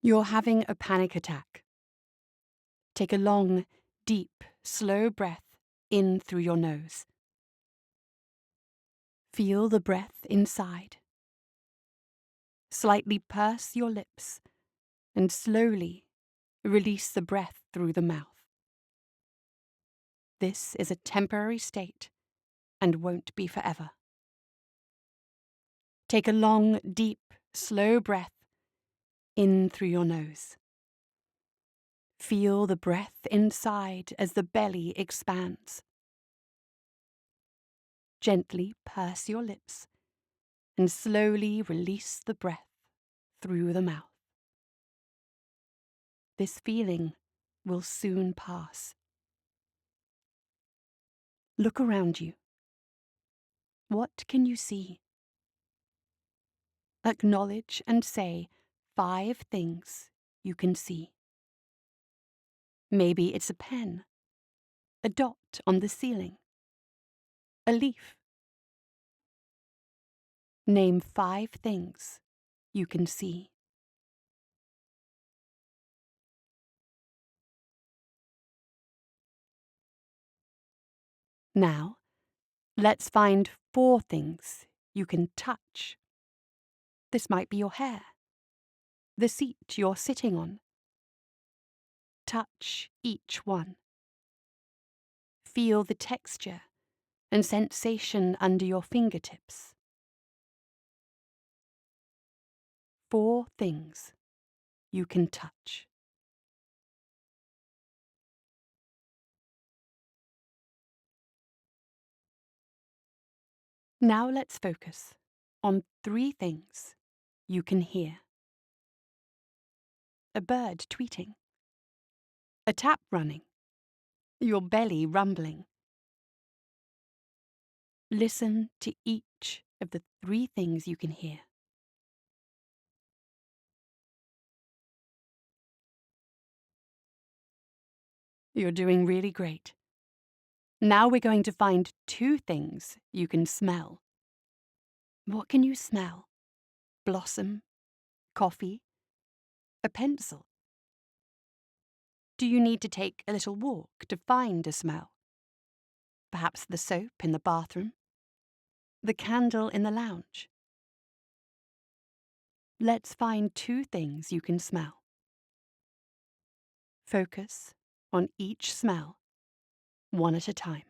You're having a panic attack. Take a long, deep, slow breath in through your nose. Feel the breath inside. Slightly purse your lips and slowly release the breath through the mouth. This is a temporary state and won't be forever. Take a long, deep, slow breath in through your nose. Feel the breath inside as the belly expands. Gently purse your lips and slowly release the breath through the mouth. This feeling will soon pass. Look around you. What can you see? Acknowledge and say 5 things you can see. Maybe it's a pen, a dot on the ceiling, a leaf. Name 5 things you can see. Now, let's find 4 things you can touch. This might be your hair, the seat you're sitting on. Touch each one. Feel the texture and sensation under your fingertips. 4 things you can touch. Now let's focus on 3 things you can hear. A bird tweeting, a tap running, your belly rumbling. Listen to each of the 3 things you can hear. You're doing really great. Now we're going to find 2 things you can smell. What can you smell? Blossom? Coffee? A pencil? Do you need to take a little walk to find a smell? Perhaps the soap in the bathroom? The candle in the lounge? Let's find 2 things you can smell. Focus on each smell, one at a time.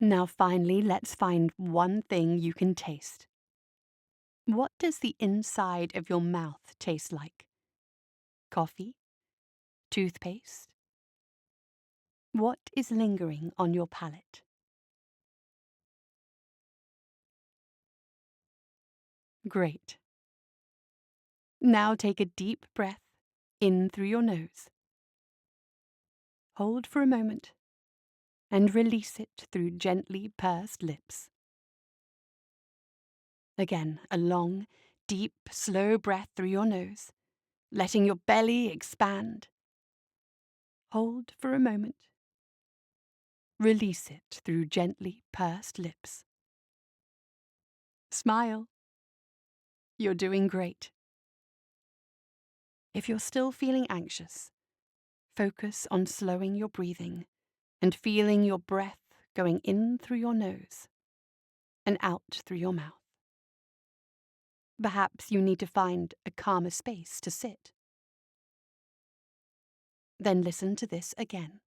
Now finally, let's find 1 thing you can taste. What does the inside of your mouth taste like? Coffee? Toothpaste? What is lingering on your palate? Great. Now take a deep breath in through your nose. Hold for a moment and release it through gently pursed lips. Again, a long, deep, slow breath through your nose, letting your belly expand. Hold for a moment. Release it through gently pursed lips. Smile. You're doing great. If you're still feeling anxious, focus on slowing your breathing and feeling your breath going in through your nose and out through your mouth. Perhaps you need to find a calmer space to sit. Then listen to this again.